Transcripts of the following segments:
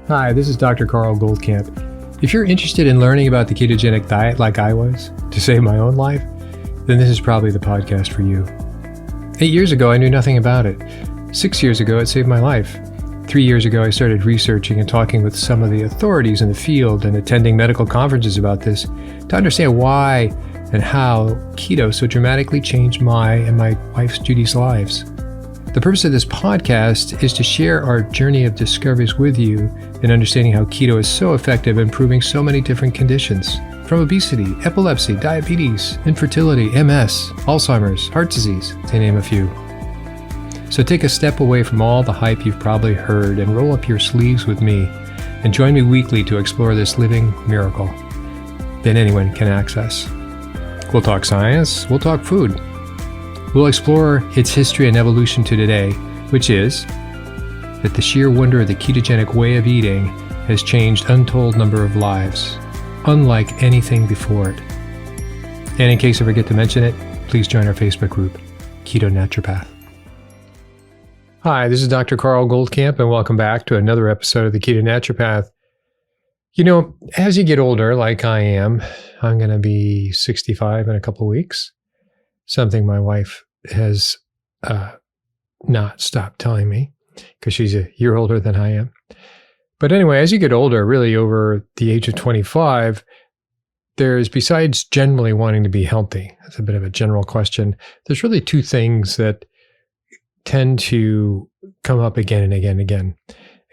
Hi, this is Dr. Carl Goldkamp. If you're interested in learning about the ketogenic diet like I was, to save my own life, then this is probably the podcast for you. 8 years ago, I knew nothing about it. 6 years ago, it saved my life. 3 years ago, I started researching and talking with some of the authorities in the field and attending medical conferences about this to understand why and how keto so dramatically changed my and my wife's Judy's lives. The purpose of this podcast is to share our journey of discoveries with you in understanding how keto is so effective in improving so many different conditions, from obesity, epilepsy, diabetes, infertility, MS, Alzheimer's, heart disease, to name a few. So take a step away from all the hype you've probably heard and roll up your sleeves with me and join me weekly to explore this living miracle that anyone can access. We'll talk science, we'll talk food. We'll explore its history and evolution to today, which is that the sheer wonder of the ketogenic way of eating has changed untold number of lives, unlike anything before it. And in case I forget to mention it, please join our Facebook group, Keto Naturopath. Hi, this is Dr. Carl Goldkamp, and welcome back to another episode of the Keto Naturopath. You know, as you get older, like I am, I'm going to be 65 in a couple of weeks. Something my wife has not stopped telling me because she's a year older than I am. But anyway, as you get older, really over the age of 25, there's, besides generally wanting to be healthy, that's a bit of a general question, there's really two things that tend to come up again and again and again.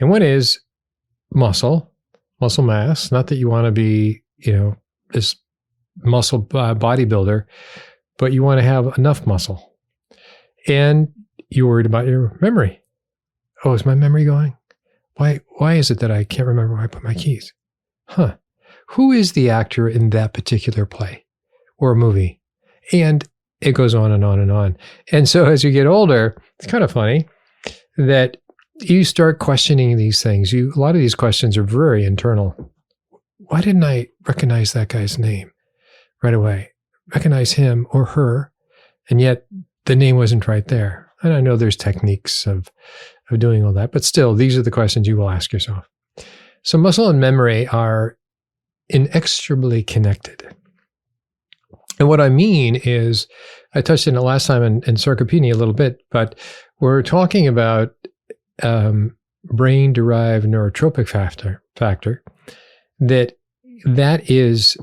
And one is muscle mass. Not that you want to be, this muscle bodybuilder, but you want to have enough muscle. And you're worried about your memory. Oh, is my memory going? Why is it that I can't remember where I put my keys? Who is the actor in that particular play or movie? And it goes on and on and on. And so as you get older, it's kind of funny that you start questioning these things. A lot of these questions are very internal. Why didn't I recognize that guy's name right away? Recognize him or her, and yet the name wasn't right there. And I know there's techniques of doing all that, but still, these are the questions you will ask yourself. So muscle and memory are inextricably connected. And what I mean is, I touched on it last time in sarcopenia a little bit, but we're talking about brain-derived neurotropic factor that is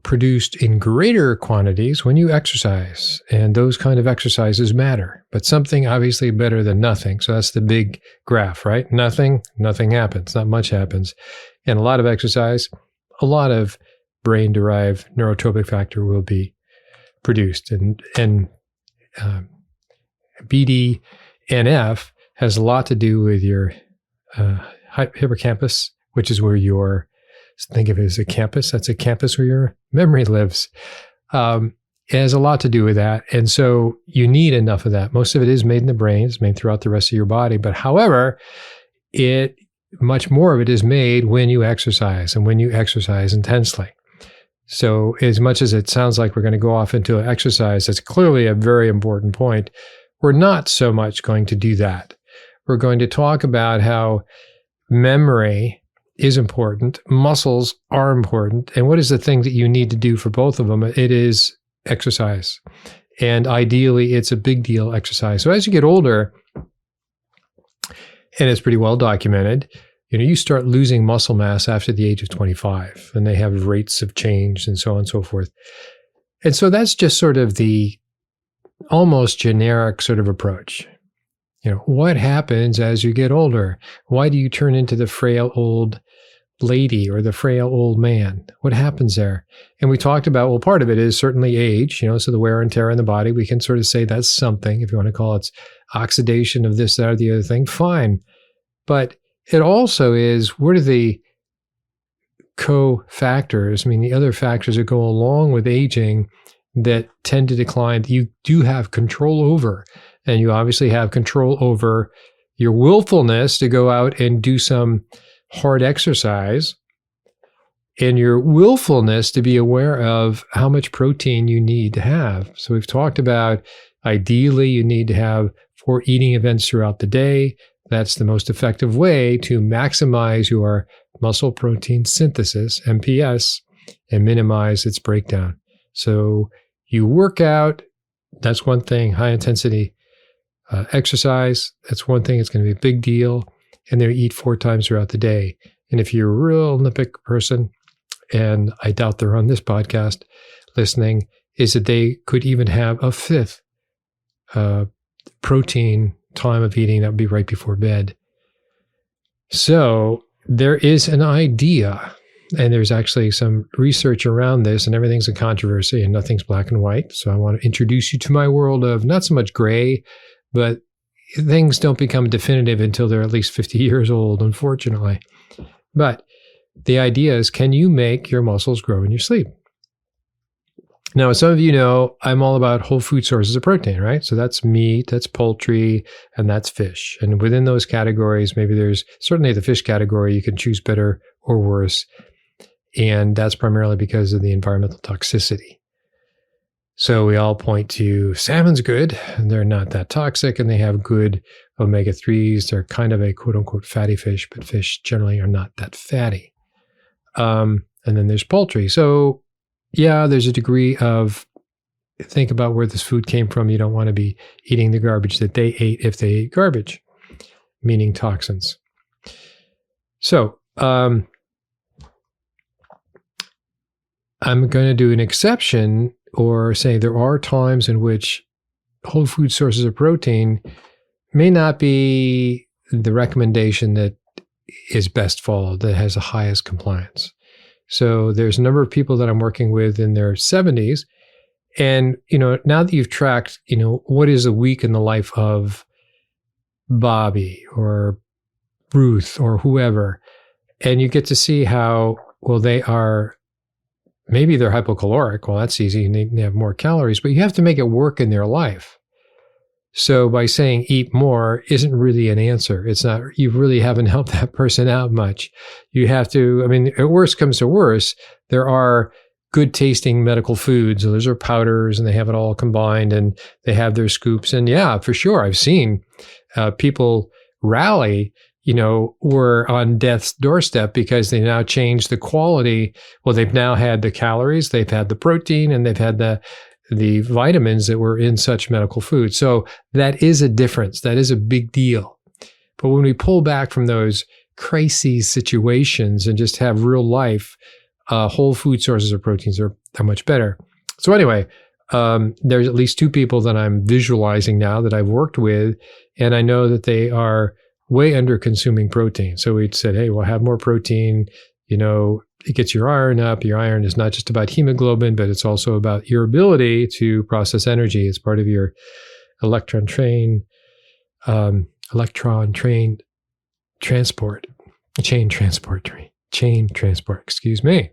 produced in greater quantities when you exercise. And those kind of exercises matter, but something obviously better than nothing. So that's the big graph, right? Nothing happens, not much happens. And a lot of exercise, a lot of brain-derived neurotropic factor will be produced. And BDNF has a lot to do with your hippocampus, which is where think of it as a campus. That's a campus where your memory lives. It has a lot to do with that. And so you need enough of that. Most of it is made in the brain. It's made throughout the rest of your body. But however, much more of it is made when you exercise and when you exercise intensely. So as much as it sounds like we're going to go off into an exercise, that's clearly a very important point. We're not so much going to do that. We're going to talk about how memory is important, muscles are important, and what is the thing that you need to do for both of them? It is exercise. And ideally, it's a big deal exercise. So as you get older, and it's pretty well documented, you start losing muscle mass after the age of 25, and they have rates of change and so on and so forth. And so that's just sort of the almost generic sort of approach. What happens as you get older? Why do you turn into the frail old lady or the frail old man? What happens there? And we talked about, well, part of it is certainly age, so the wear and tear in the body, we can sort of say that's something, if you want to call it oxidation of this, that, or the other thing, fine. But it also is, what are the co-factors, the other factors that go along with aging that tend to decline, that you do have control over. And you obviously have control over your willfulness to go out and do some hard exercise, and your willfulness to be aware of how much protein you need to have. So we've talked about, ideally, you need to have 4 eating events throughout the day, That's the most effective way to maximize your muscle protein synthesis, MPS, and minimize its breakdown. So you work out, that's one thing, high intensity exercise, that's one thing, it's going to be a big deal. And then eat 4 times throughout the day. And if you're a real Olympic person, and I doubt they're on this podcast listening, is that they could even have a 5th protein time of eating that would be right before bed. So there is an idea, and there's actually some research around this, and everything's a controversy and nothing's black and white. So I want to introduce you to my world of not so much gray, but things don't become definitive until they're at least 50 years old, unfortunately. But the idea is, can you make your muscles grow in your sleep? Now, as some of you know, I'm all about whole food sources of protein, right? So that's meat, that's poultry, and that's fish. And within those categories, maybe there's certainly the fish category, you can choose better or worse. And that's primarily because of the environmental toxicity. So we all point to salmon's good, and they're not that toxic, and they have good omega-3s. They're kind of a quote-unquote fatty fish, but fish generally are not that fatty. And then there's poultry. So yeah, there's a degree of think about where this food came from. You don't want to be eating the garbage that they ate if they ate garbage, meaning toxins. So I'm going to do an exception, or say there are times in which whole food sources of protein may not be the recommendation that is best followed, that has the highest compliance. So there's a number of people that I'm working with in their 70s. And, now that you've tracked, what is a week in the life of Bobby or Ruth or whoever, and you get to see how, well, maybe they're hypocaloric. Well, that's easy. They have more calories, but you have to make it work in their life. So by saying eat more isn't really an answer. It's not, you really haven't helped that person out much. You have to, at worst comes to worst, there are good tasting medical foods. Those are powders and they have it all combined and they have their scoops. And yeah, for sure, I've seen people rally, were on death's doorstep because they now changed the quality. Well, they've now had the calories, they've had the protein, and they've had the vitamins that were in such medical food. So that is a difference. That is a big deal. But when we pull back from those crises situations and just have real life, whole food sources of proteins are much better. So anyway, there's at least 2 people that I'm visualizing now that I've worked with, and I know that they are way under consuming protein. So we said, hey, we'll have more protein, it gets your iron up. Your iron is not just about hemoglobin, but it's also about your ability to process energy. It's part of your electron train transport, excuse me.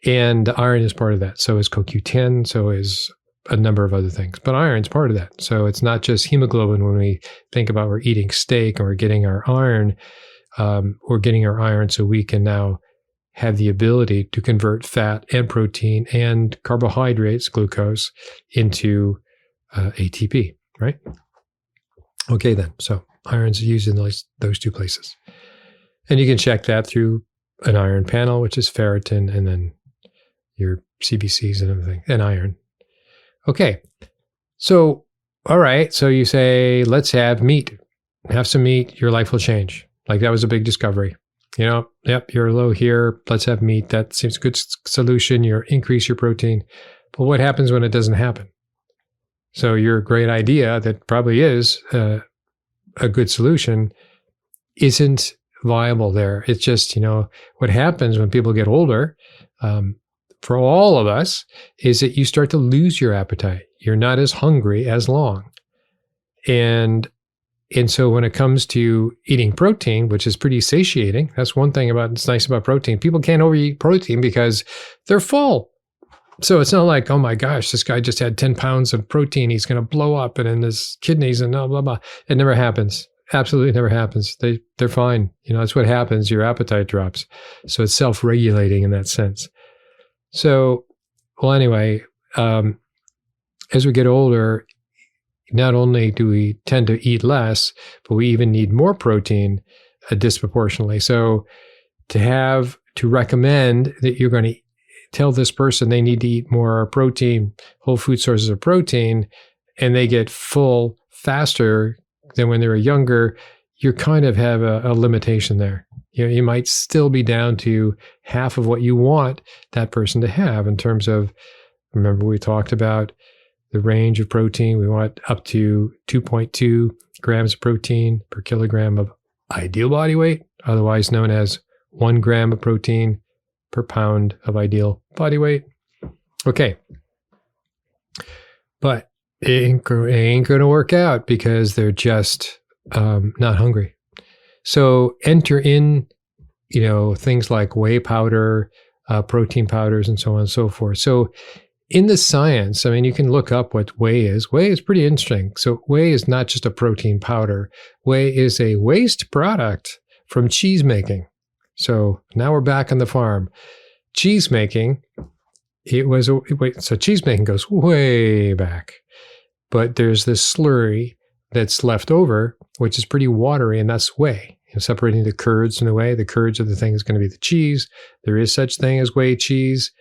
And iron is part of that. So is CoQ10, so is a number of other things. But iron's part of that. So it's not just hemoglobin when we think about we're eating steak and we're getting our iron, so we can now have the ability to convert fat and protein and carbohydrates, glucose, into ATP, right? Okay, then. So iron's used in those 2 places. And you can check that through an iron panel, which is ferritin, and then your CBCs and everything, and iron. Okay. So, all right. So you say, let's have meat. Have some meat. Your life will change. Like that was a big discovery. Yep, you're low here. Let's have meat. That seems a good solution. Increase your protein. But what happens when it doesn't happen? So your great idea that probably is a good solution isn't viable there. It's just, what happens when people get older, for all of us, is that you start to lose your appetite. You're not as hungry as long. And so when it comes to eating protein, which is pretty satiating, that's one thing that's nice about protein. People can't overeat protein because they're full. So it's not like, oh my gosh, this guy just had 10 pounds of protein. He's going to blow up and in his kidneys and blah, blah, blah. It never happens. Absolutely never happens. They're fine. That's what happens. Your appetite drops. So it's self-regulating in that sense. So, well, anyway, as we get older, not only do we tend to eat less, but we even need more protein disproportionately. So to recommend that you're going to tell this person they need to eat more protein, whole food sources of protein, and they get full faster than when they were younger, you kind of have a limitation there. You might still be down to half of what you want that person to have in terms of, remember we talked about the range of protein. We want up to 2.2 grams of protein per kilogram of ideal body weight, otherwise known as 1 gram of protein per pound of ideal body weight. Okay. But it ain't going to work out because they're just not hungry. So enter in, things like whey powder, protein powders, and so on and so forth. So in the science, you can look up what whey is. Whey is pretty interesting. So whey is not just a protein powder. Whey is a waste product from cheese making. So now we're back on the farm. Cheese making, so cheese making goes way back. But there's this slurry that's left over, which is pretty watery, and that's whey. Separating the curds from the whey. The curds are the thing that's going to be the cheese. There is such thing as whey cheese.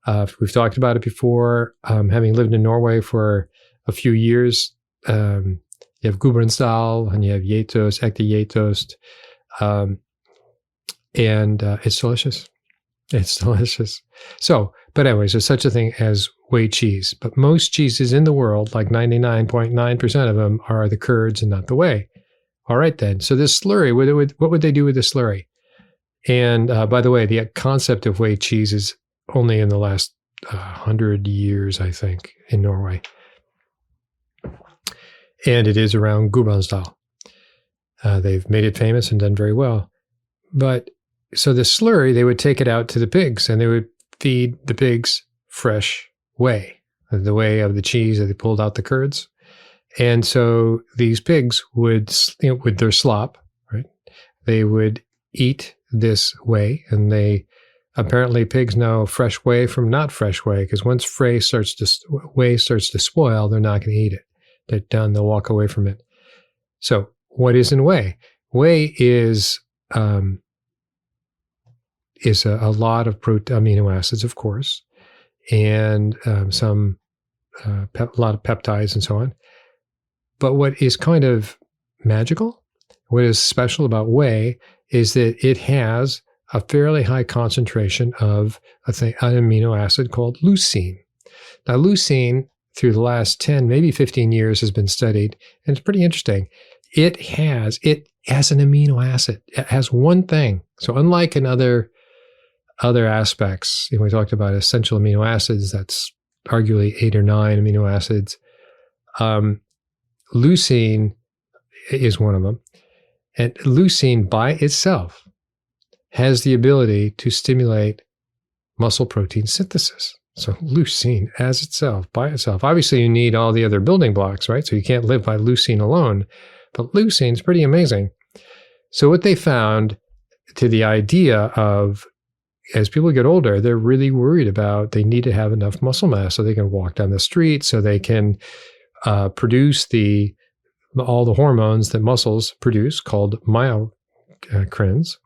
We've talked about it before. Having lived in Norway for a few years, you have Gudbrandsdal and you have Geitost, ekte Geitost, and it's delicious. It's delicious. So, but anyways, there's such a thing as whey cheese. But most cheeses in the world, like 99.9% of them, are the curds and not the whey. All right, then. So this slurry, what would they do with the slurry? And by the way, the concept of whey cheese is only in the last 100 years, I think, in Norway. And it is around Gudbrandsdal. They've made it famous and done very well. But so the slurry, they would take it out to the pigs and they would feed the pigs fresh whey, the whey of the cheese that they pulled out the curds. And so these pigs would, with their slop, right, they would eat this whey, and apparently pigs know fresh whey from not fresh whey, because once whey starts to spoil, they're not going to eat it. They're done. They'll walk away from it. So what is in whey? Whey is a lot of amino acids, of course, and a lot of peptides and so on. But what is kind of magical, what is special about whey, is that it has a fairly high concentration of an amino acid called leucine. Now, leucine, through the last 10, maybe 15 years, has been studied, and it's pretty interesting. It has an amino acid. It has one thing. So unlike in other aspects, we talked about essential amino acids, that's arguably 8 or 9 amino acids. Leucine is one of them. And leucine by itself has the ability to stimulate muscle protein synthesis. So leucine as itself, by itself. Obviously, you need all the other building blocks, right? So you can't live by leucine alone. But leucine is pretty amazing. So what they found to the idea of, as people get older, they're really worried about, they need to have enough muscle mass so they can walk down the street, so they can produce all the hormones that muscles produce, called myocrines,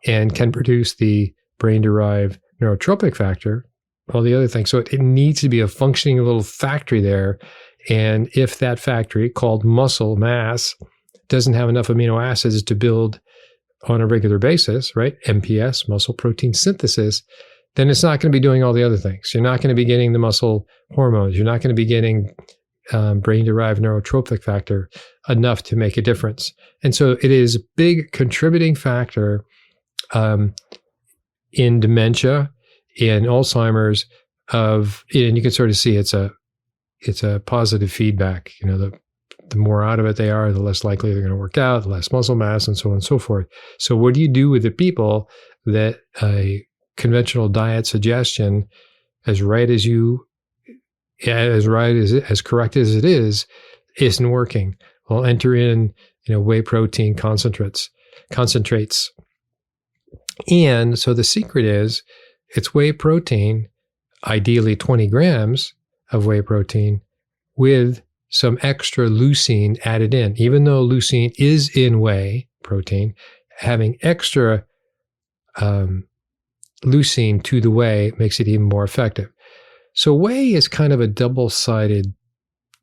and can produce the brain-derived neurotropic factor, all the other things. So it needs to be a functioning little factory there. And if that factory, called muscle mass, doesn't have enough amino acids to build on a regular basis, right? MPS, muscle protein synthesis, then it's not going to be doing all the other things. You're not going to be getting the muscle hormones. You're not going to be getting brain-derived neurotropic factor enough to make a difference. And so it is a big contributing factor in dementia, in Alzheimer's, and you can sort of see it's a positive feedback. The more out of it they are, the less likely they're going to work out, the less muscle mass, and so on and so forth. So what do you do with the people that a conventional diet suggestion, as correct as it is, isn't working? Well, enter in, whey protein concentrates. And so the secret is, it's whey protein, ideally 20 grams of whey protein, with some extra leucine added in. Even though leucine is in whey protein, having extra leucine to the whey makes it even more effective. So whey is kind of a double-sided,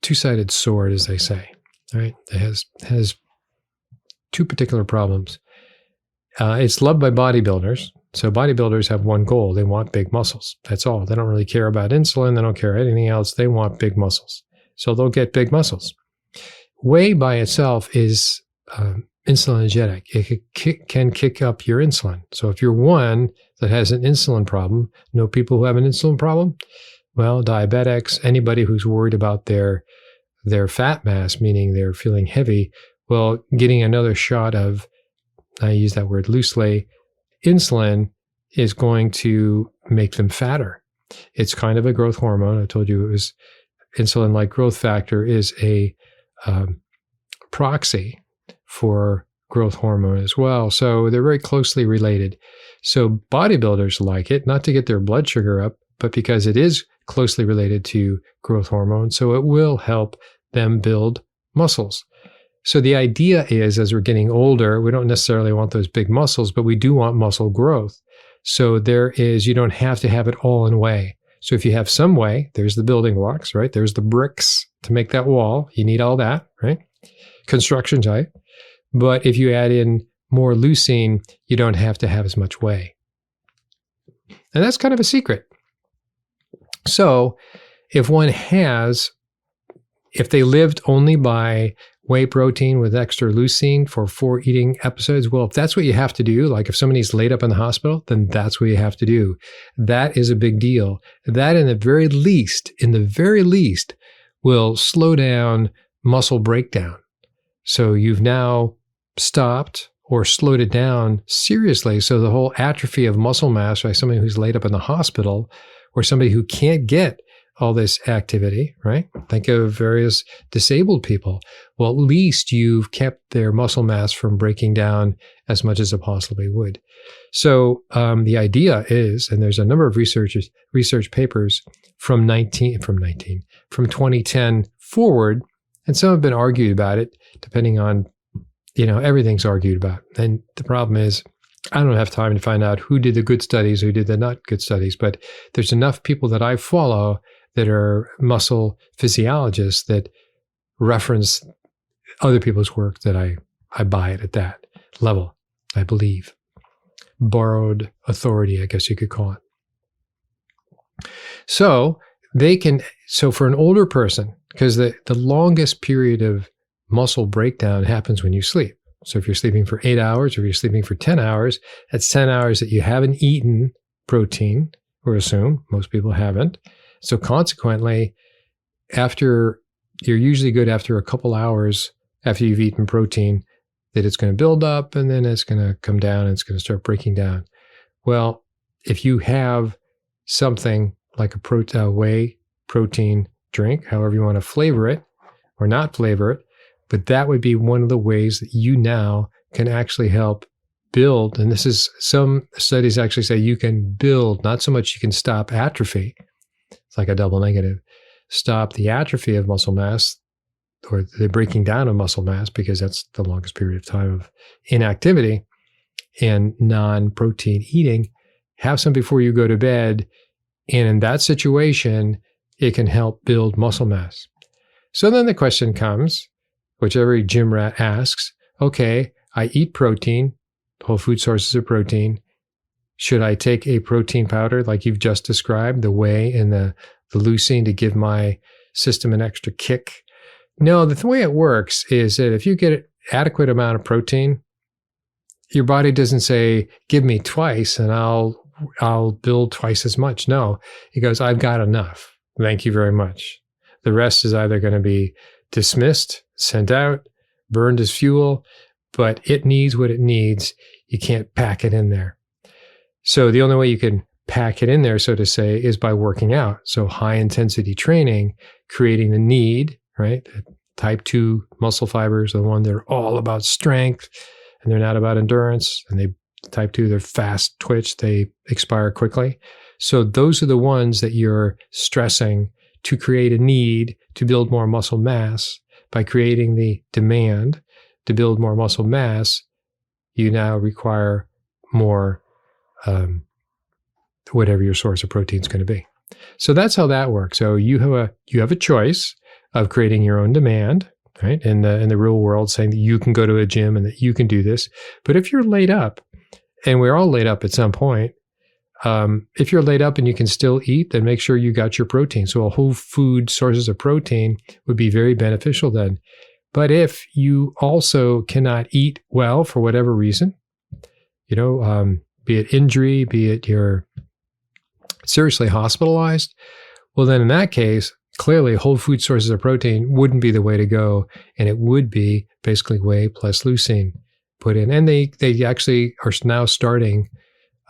two-sided sword, as they say, right? It has two particular problems. It's loved by bodybuilders. So bodybuilders have one goal. They want big muscles. That's all. They don't really care about insulin. They don't care anything else. They want big muscles. So they'll get big muscles. Whey by itself is insulinogenic. It can kick up your insulin. So if you're one that has an insulin problem, know people who have an insulin problem? Well, diabetics, anybody who's worried about their fat mass, meaning they're feeling heavy, well, getting another shot of, I use that word loosely, insulin is going to make them fatter. It's kind of a growth hormone. I told you it was insulin-like growth factor is a proxy for growth hormone as well. So they're very closely related. So bodybuilders like it, not to get their blood sugar up, but because it is closely related to growth hormone. So it will help them build muscles. So the idea is, as we're getting older, we don't necessarily want those big muscles, but we do want muscle growth. So you don't have to have it all in whey. So if you have some whey, there's the building blocks, right? There's the bricks to make that wall. You need all that, right? Construction type. But if you add in more leucine, you don't have to have as much whey. And that's kind of a secret. So if they lived only by whey protein with extra leucine for 4 eating episodes, well, if that's what you have to do, like if somebody's laid up in the hospital, then that's what you have to do. That is a big deal. That in the very least, will slow down muscle breakdown. So you've now stopped or slowed it down seriously. So the whole atrophy of muscle mass by somebody who's laid up in the hospital or somebody who can't get all this activity, right? Think of various disabled people. Well, at least you've kept their muscle mass from breaking down as much as it possibly would. So the idea is, and there's a number of research papers from 2010 forward, and some have been argued about it, depending on, everything's argued about. And the problem is, I don't have time to find out who did the good studies, who did the not good studies, but there's enough people that I follow that are muscle physiologists that reference other people's work that I buy it at that level, I believe. Borrowed authority, I guess you could call it. So for an older person, because the longest period of muscle breakdown happens when you sleep. So if you're sleeping for 8 hours or if you're sleeping for 10 hours, that's 10 hours that you haven't eaten protein, or assume most people haven't. So consequently, you're usually good after a couple hours after you've eaten protein, that it's going to build up and then it's going to come down and it's going to start breaking down. Well, if you have something like a whey protein drink, however you want to flavor it or not flavor it, but that would be one of the ways that you now can actually help build. And some studies actually say you can build, not so much you can stop atrophy. It's like a double negative. Stop the atrophy of muscle mass or the breaking down of muscle mass, because that's the longest period of time of inactivity and non-protein eating. Have some before you go to bed. And in that situation, it can help build muscle mass. So then the question comes, which every gym rat asks, okay, I eat protein, whole food sources of protein. Should I take a protein powder like you've just described, the whey and the leucine, to give my system an extra kick? No, the way it works is that if you get an adequate amount of protein, your body doesn't say, give me twice and I'll build twice as much. No, it goes, I've got enough. Thank you very much. The rest is either going to be dismissed, sent out, burned as fuel, but it needs what it needs. You can't pack it in there. So the only way you can pack it in there, so to say, is by working out. So high intensity training, creating the need, right? Type 2 muscle fibers are the one that are all about strength and they're not about endurance. And type 2, they're fast twitch, they expire quickly. So those are the ones that you're stressing to create a need to build more muscle mass. By creating the demand to build more muscle mass, you now require more, whatever your source of protein is going to be. So that's how that works. So you have a choice of creating your own demand, right? In the real world, saying that you can go to a gym and that you can do this. But if you're laid up, and we're all laid up at some point, if you're laid up and you can still eat, then make sure you got your protein. So a whole food sources of protein would be very beneficial then. But if you also cannot eat well for whatever reason, be it injury, be it you're seriously hospitalized, well, then in that case, clearly whole food sources of protein wouldn't be the way to go. And it would be basically whey plus leucine put in. And they actually are now starting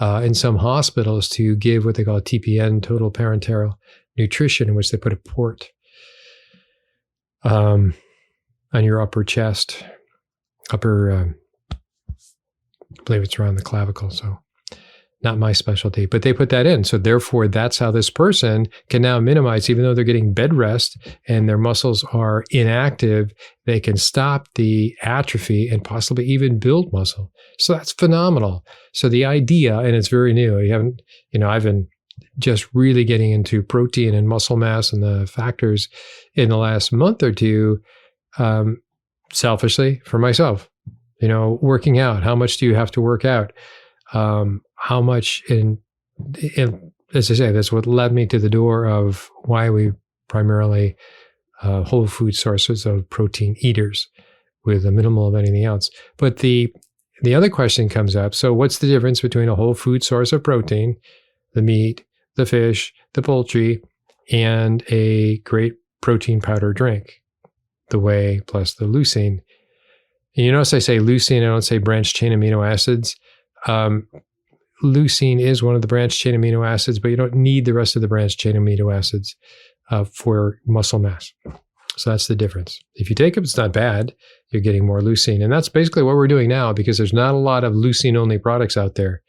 in some hospitals to give what they call TPN, total parenteral nutrition, in which they put a port on your upper chest, I believe it's around the clavicle. So not my specialty, but they put that in. So therefore, that's how this person can now minimize, even though they're getting bed rest and their muscles are inactive, they can stop the atrophy and possibly even build muscle. So that's phenomenal. So the idea, and it's very new, I've been just really getting into protein and muscle mass and the factors in the last month or two, selfishly for myself, working out. How much do you have to work out? How much as I say, that's what led me to the door of why we primarily whole food sources of protein eaters with a minimal of anything else. But the other question comes up. So what's the difference between a whole food source of protein, the meat, the fish, the poultry, and a great protein powder drink, the whey plus the leucine? And you notice I say leucine, I don't say branched chain amino acids. Leucine is one of the branched chain amino acids, but you don't need the rest of the branched chain amino acids for muscle mass. So that's the difference. If you take them, it's not bad. You're getting more leucine. And that's basically what we're doing now, because there's not a lot of leucine-only products out there.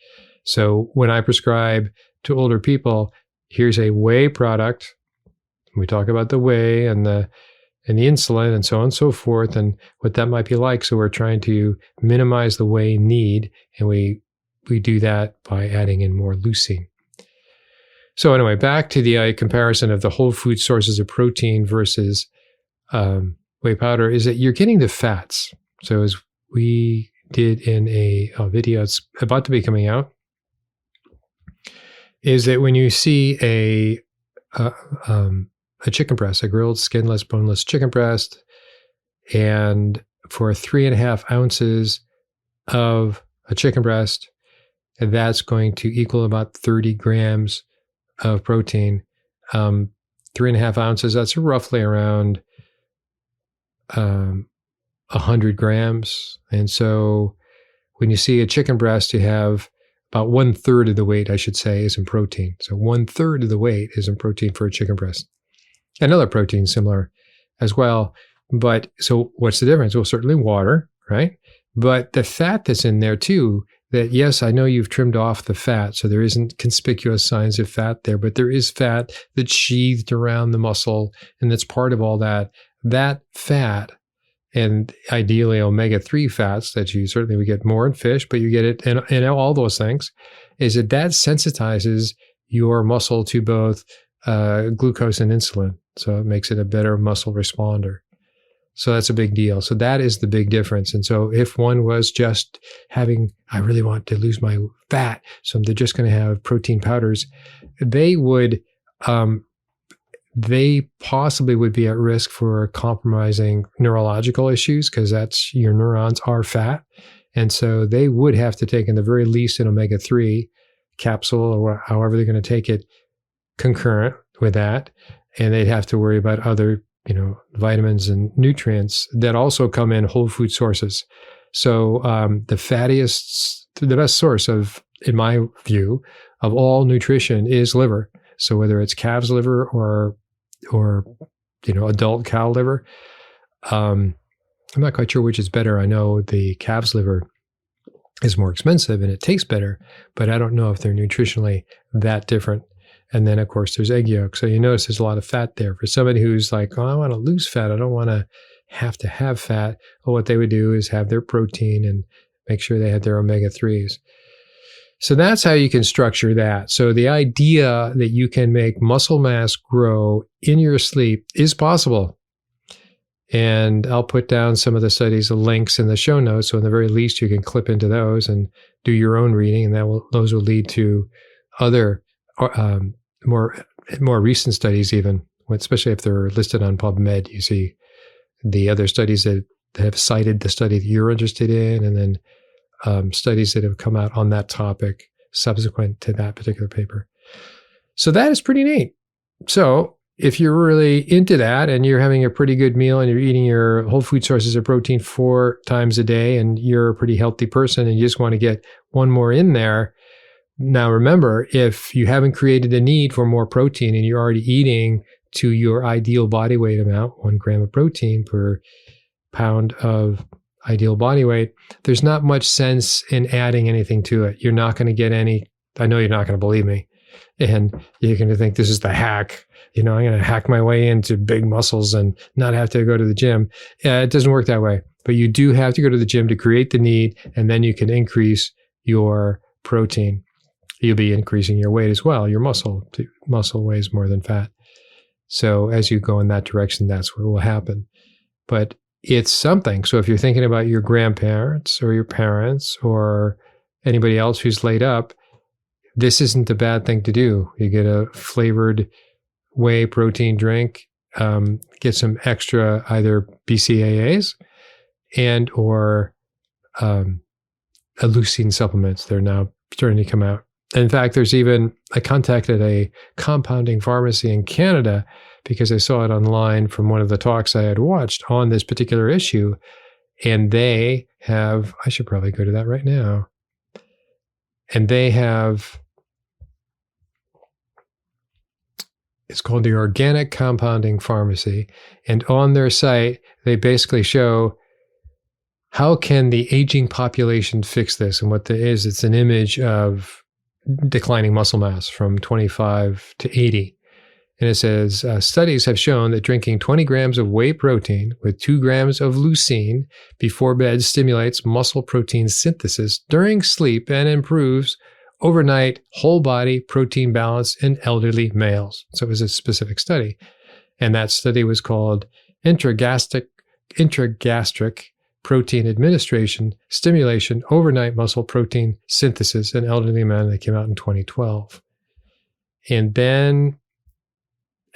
So when I prescribe to older people, here's a whey product. We talk about the whey and the insulin and so on and so forth and what that might be like. So we're trying to minimize the whey need, and we do that by adding in more leucine. So anyway, back to the comparison of the whole food sources of protein versus whey powder, is that you're getting the fats. So as we did in a video, it's about to be coming out, is that when you see a chicken breast, a grilled, skinless, boneless chicken breast, and for 3.5 ounces of a chicken breast, that's going to equal about 30 grams of protein. 3.5 ounces, that's roughly around 100 grams. And so when you see a chicken breast, you have about 1/3 of the weight, I should say, is in protein. So 1/3 of the weight is in protein for a chicken breast. Another protein similar as well. But so what's the difference? Well, certainly water, right? But the fat that's in there too, that yes, I know you've trimmed off the fat, so there isn't conspicuous signs of fat there, but there is fat that's sheathed around the muscle, and that's part of all that. That fat, and ideally omega-3 fats that you certainly would get more in fish, but you get it in all those things, is that sensitizes your muscle to both glucose and insulin. So it makes it a better muscle responder. So that's a big deal. So that is the big difference. And so if one was just having, I really want to lose my fat, so they're just going to have protein powders, they possibly would be at risk for compromising neurological issues, because that's, your neurons are fat. And so they would have to take in the very least an omega-3 capsule, or however they're going to take it concurrent with that. And they'd have to worry about other vitamins and nutrients that also come in whole food sources. So the best source of, in my view, of all nutrition is liver. So whether it's calf's liver or adult cow liver, I'm not quite sure which is better. I know the calf's liver is more expensive and it tastes better, but I don't know if they're nutritionally that different And then, of course, there's egg yolk. So you notice there's a lot of fat there. For somebody who's like, oh, I want to lose fat, I don't want to have fat. Well, what they would do is have their protein and make sure they have their omega-3s. So that's how you can structure that. So the idea that you can make muscle mass grow in your sleep is possible. And I'll put down some of the studies, the links in the show notes. So in the very least, you can clip into those and do your own reading. And those will lead to other more recent studies, even, especially if they're listed on PubMed. You see the other studies that have cited the study that you're interested in, and then studies that have come out on that topic subsequent to that particular paper. So that is pretty neat. So if you're really into that and you're having a pretty good meal and you're eating your whole food sources of protein 4 times a day and you're a pretty healthy person and you just want to get one more in there, now remember, if you haven't created a need for more protein and you're already eating to your ideal body weight amount, 1 gram of protein per pound of ideal body weight, there's not much sense in adding anything to it. You're not going to get any, I know you're not going to believe me, and you're going to think this is the hack. I'm going to hack my way into big muscles and not have to go to the gym. It doesn't work that way. But you do have to go to the gym to create the need, and then you can increase your protein. You'll be increasing your weight as well. Your muscle weighs more than fat. So as you go in that direction, that's what will happen. But it's something. So if you're thinking about your grandparents or your parents or anybody else who's laid up, this isn't a bad thing to do. You get a flavored whey protein drink, get some extra either BCAAs and or leucine supplements. They're now starting to come out. In fact, I contacted a compounding pharmacy in Canada because I saw it online from one of the talks I had watched on this particular issue. And they have, I should probably go to that right now. And they have, it's called the Organic Compounding Pharmacy. And on their site, they basically show how can the aging population fix this? And what it's an image of declining muscle mass from 25 to 80. And it says, studies have shown that drinking 20 grams of whey protein with 2 grams of leucine before bed stimulates muscle protein synthesis during sleep and improves overnight whole body protein balance in elderly males. So it was a specific study. And that study was called intragastric protein administration stimulation overnight muscle protein synthesis in elderly men. That came out in 2012. And then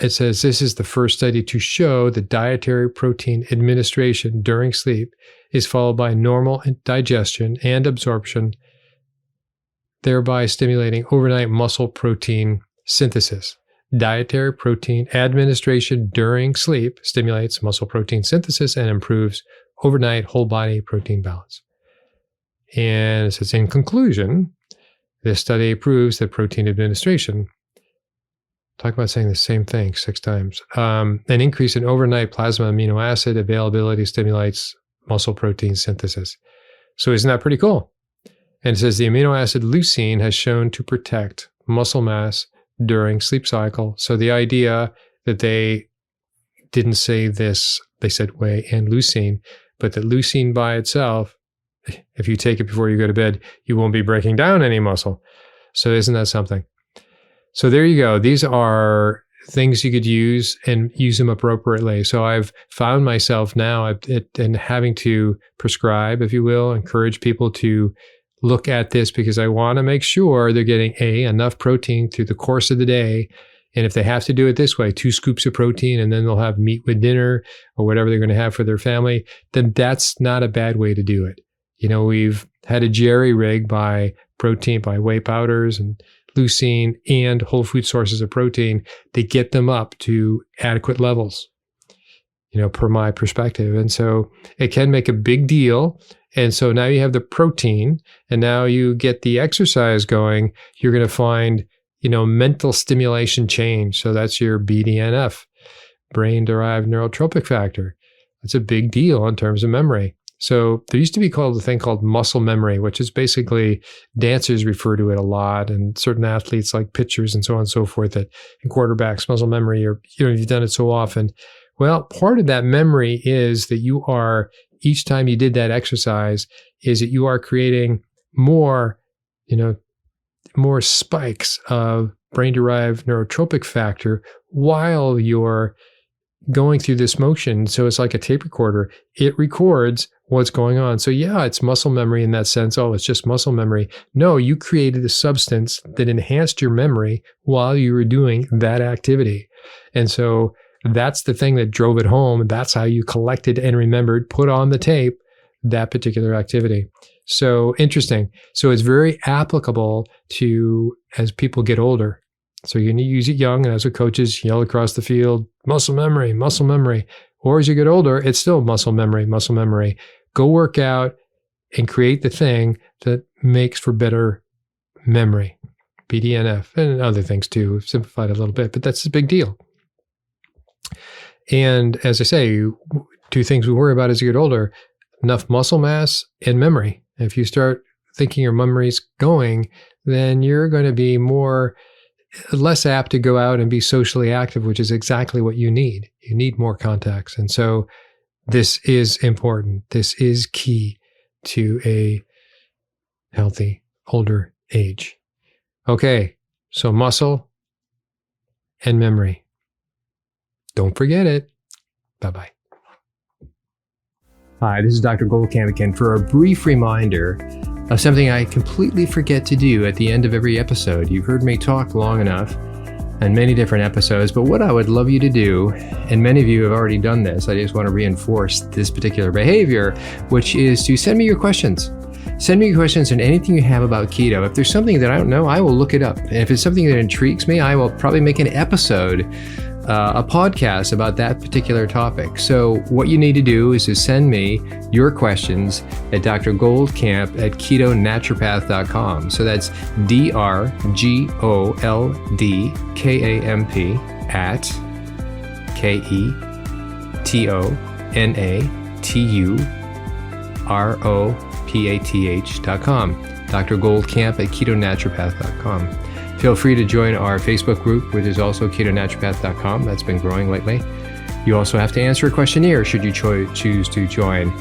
it says this is the first study to show that dietary protein administration during sleep is followed by normal digestion and absorption, thereby stimulating overnight muscle protein synthesis. Dietary protein administration during sleep stimulates muscle protein synthesis and improves overnight whole body protein balance. And it says, in conclusion, this study proves that protein administration, talk about saying the same thing 6 times, an increase in overnight plasma amino acid availability stimulates muscle protein synthesis. So isn't that pretty cool? And it says the amino acid leucine has shown to protect muscle mass during sleep cycle. So the idea that they didn't say this, they said whey and leucine, but that leucine by itself, if you take it before you go to bed, you won't be breaking down any muscle. So isn't that something? So there you go. These are things you could use and use them appropriately. So I've found myself now in having to prescribe, if you will, encourage people to look at this because I want to make sure they're getting enough protein through the course of the day. And if they have to do it this way, 2 scoops of protein, and then they'll have meat with dinner or whatever they're going to have for their family, then that's not a bad way to do it. We've had a jerry-rig by protein, by whey powders and leucine and whole food sources of protein to get them up to adequate levels, per my perspective. And so it can make a big deal. And so now you have the protein and now you get the exercise going, you're going to find, mental stimulation change. So that's your BDNF, brain-derived neurotrophic factor. That's a big deal in terms of memory. So there used to be called a thing called muscle memory, which is basically dancers refer to it a lot, and certain athletes like pitchers and so on and so forth, that and quarterbacks, muscle memory, or you've done it so often. Well, part of that memory is that you are, each time you did that exercise, is that you are creating more, more spikes of brain-derived neurotropic factor while you're going through this motion. So it's like a tape recorder. It records what's going on. So yeah, it's muscle memory in that sense. Oh, it's just muscle memory. No, you created a substance that enhanced your memory while you were doing that activity. And so that's the thing that drove it home. That's how you collected and remembered, put on the tape, that particular activity. So interesting. So it's very applicable to as people get older. So you need to use it young, and as with coaches, yell across the field, muscle memory, muscle memory. Or as you get older, it's still muscle memory, muscle memory. Go work out and create the thing that makes for better memory. BDNF and other things too. We've simplified a little bit, but that's a big deal. And as I say, two things we worry about as you get older: enough muscle mass and memory. If you start thinking your memory's going, then you're going to be less apt to go out and be socially active, which is exactly what you need. You need more contacts. And so this is important. This is key to a healthy older age. Okay, so muscle and memory. Don't forget it. Bye-bye. Hi, this is Dr. Goldkamp again for a brief reminder of something I completely forget to do at the end of every episode. You've heard me talk long enough in many different episodes, but what I would love you to do, and many of you have already done this, I just want to reinforce this particular behavior, which is to send me your questions. Send me your questions and anything you have about keto. If there's something that I don't know, I will look it up. And if it's something that intrigues me, I will probably make an episode, a podcast about that particular topic. So what you need to do is to send me your questions at drgoldkamp@ketonaturopath.com. So that's DRGOLDKAMP at KETONATUROPATH.com. drgoldkamp@ketonaturopath.com. Feel free to join our Facebook group, which is also ketonaturopath.com. That's been growing lately. You also have to answer a questionnaire should you choose to join.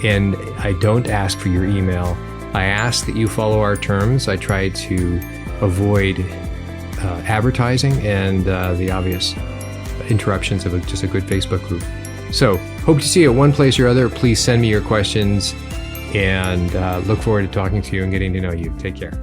And I don't ask for your email. I ask that you follow our terms. I try to avoid advertising and the obvious interruptions of just a good Facebook group. So hope to see you at one place or other. Please send me your questions, and look forward to talking to you and getting to know you. Take care.